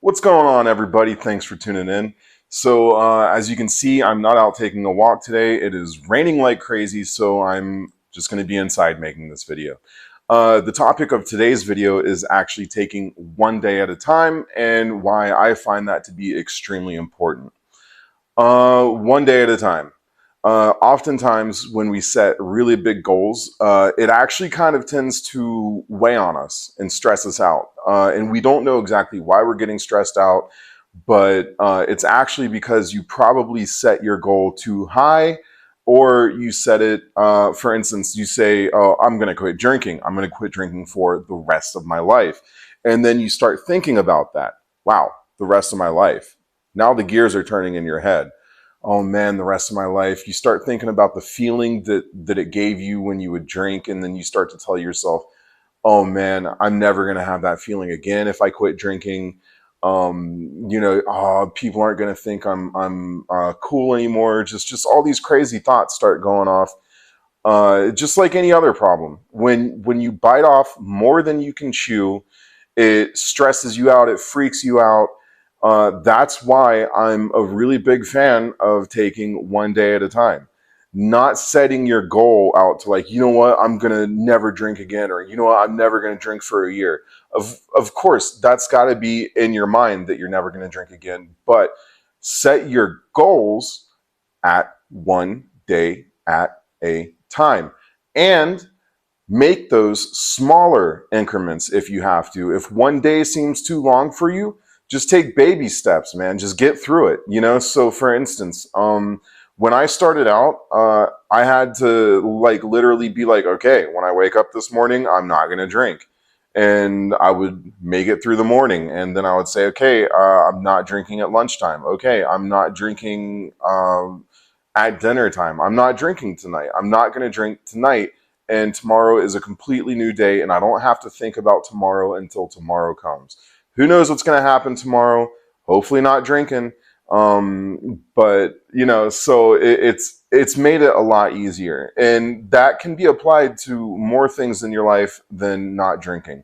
What's going on, everybody? Thanks for tuning in. So as you can see, I'm not out taking a walk today. It is raining like crazy, so I'm just going to be inside making this video. The topic of today's video is actually taking one day at a time and why I find that to be extremely important. One day at a time. Oftentimes when we set really big goals, it actually kind of tends to weigh on us and stress us out. And we don't know exactly why we're getting stressed out, but it's actually because you probably set your goal too high, or you set it, for instance, you say, oh, I'm going to quit drinking. I'm going to quit drinking for the rest of my life. And then you start thinking about that. Wow, the rest of my life. Now the gears are turning in your head. Oh man, the rest of my life. You start thinking about the feeling that it gave you when you would drink, and then you start to tell yourself, oh man, I'm never going to have that feeling again if I quit drinking. People aren't going to think I'm cool anymore. Just all these crazy thoughts start going off. Just like any other problem. When you bite off more than you can chew, it stresses you out, it freaks you out. That's why I'm a really big fan of taking one day at a time. Not setting your goal out to like, you know what, I'm going to never drink again, or you know what, I'm never going to drink for a year. Of course, that's got to be in your mind that you're never going to drink again, but set your goals at one day at a time. And make those smaller increments if you have to. If one day seems too long for you, just take baby steps, man. Just get through it, you know? So for instance, when I started out, I had to like literally be like, okay, when I wake up this morning, I'm not going to drink. And I would make it through the morning. And then I would say, okay, I'm not drinking at lunchtime. Okay, I'm not drinking at dinner time. I'm not drinking tonight. I'm not going to drink tonight. And tomorrow is a completely new day. And I don't have to think about tomorrow until tomorrow comes. Who knows what's going to happen tomorrow? Hopefully not drinking. But you know, so it's made it a lot easier, and that can be applied to more things in your life than not drinking.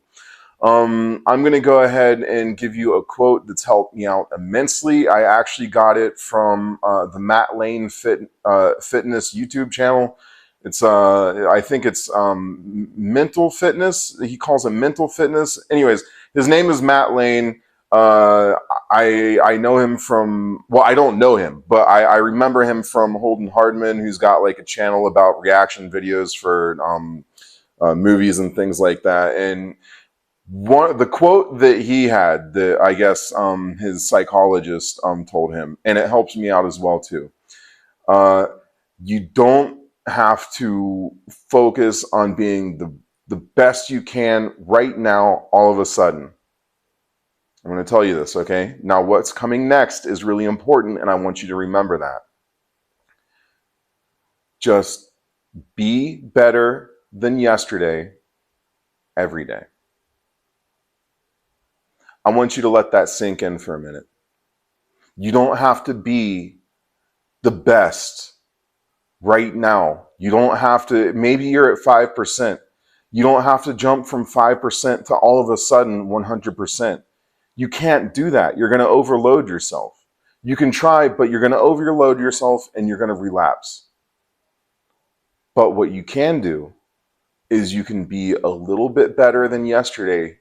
I'm going to go ahead and give you a quote that's helped me out immensely. I actually got it from the Matt Lane Fitness YouTube channel. It's I think it's mental fitness. He calls it mental fitness. Anyways, his name is Matt Lane. I know him from, well, I don't know him, but I remember him from Holden Hardman, who's got like a channel about reaction videos for movies and things like that. And the quote that he had, that I guess his psychologist told him, and it helps me out as well too. You don't have to focus on being the best you can right now all of a sudden. I'm going to tell you this, okay? Now what's coming next is really important, and I want you to remember that. Just be better than yesterday every day. I want you to let that sink in for a minute. You don't have to be the best right now. You don't have to, maybe you're at 5%. You don't have to jump from 5% to all of a sudden 100%. You can't do that. You're going to overload yourself. You can try, but you're going to overload yourself and you're going to relapse. But what you can do is you can be a little bit better than yesterday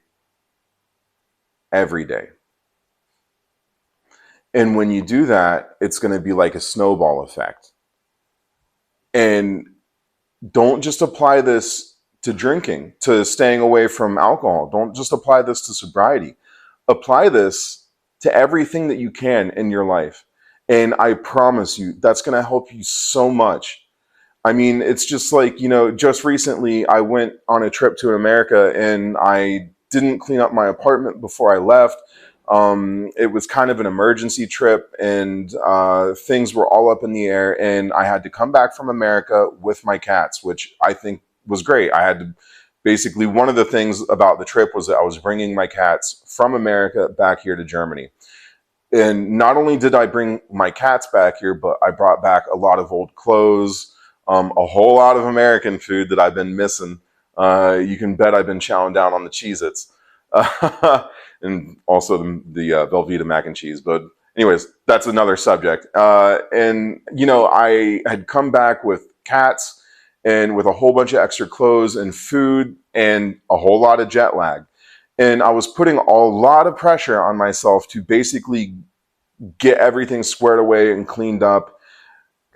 every day. And when you do that, it's going to be like a snowball effect. And don't just apply this to drinking, to staying away from alcohol. Don't just apply this to sobriety. Apply this to everything that you can in your life. And I promise you, that's going to help you so much. I mean, it's just like, you know, just recently I went on a trip to America and I didn't clean up my apartment before I left. It was kind of an emergency trip, and things were all up in the air, and I had to come back from America with my cats, which I think was great. I had to basically, one of the things about the trip was that I was bringing my cats from America back here to Germany. And not only did I bring my cats back here, but I brought back a lot of old clothes, a whole lot of American food that I've been missing. You can bet I've been chowing down on the Cheez-Its. and also the Velveeta mac and cheese. But anyways, that's another subject. And you know, I had come back with cats and with a whole bunch of extra clothes and food and a whole lot of jet lag. And I was putting a lot of pressure on myself to basically get everything squared away and cleaned up.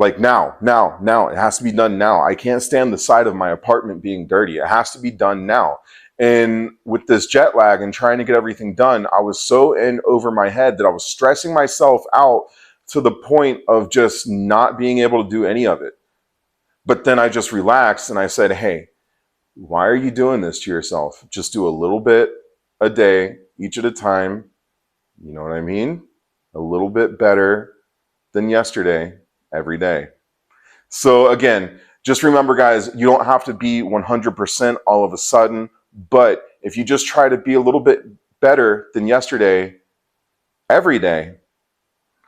Like now. It has to be done now. I can't stand the side of my apartment being dirty. It has to be done now. And with this jet lag and trying to get everything done, I was so in over my head that I was stressing myself out to the point of just not being able to do any of it. But then I just relaxed and I said, hey, why are you doing this to yourself? Just do a little bit a day, each at a time. You know what I mean? A little bit better than yesterday, every day. So again, just remember, guys, you don't have to be 100% all of a sudden, but if you just try to be a little bit better than yesterday, every day,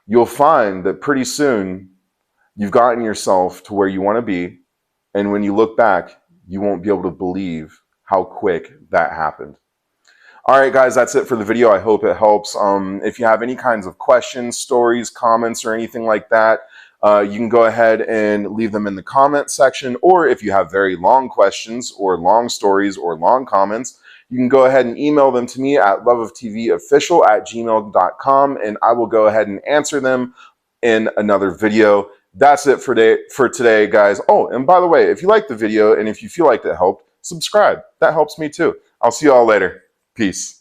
you'll find that pretty soon you've gotten yourself to where you want to be. And when you look back, you won't be able to believe how quick that happened. All right, guys, that's it for the video. I hope it helps. If you have any kinds of questions, stories, comments, or anything like that, you can go ahead and leave them in the comment section. Or if you have very long questions or long stories or long comments, you can go ahead and email them to me at loveoftvofficial@gmail.com, and I will go ahead and answer them in another video. That's it for today, guys. Oh, and by the way, if you liked the video and if you feel like it helped, subscribe. That helps me too. I'll see you all later. Peace.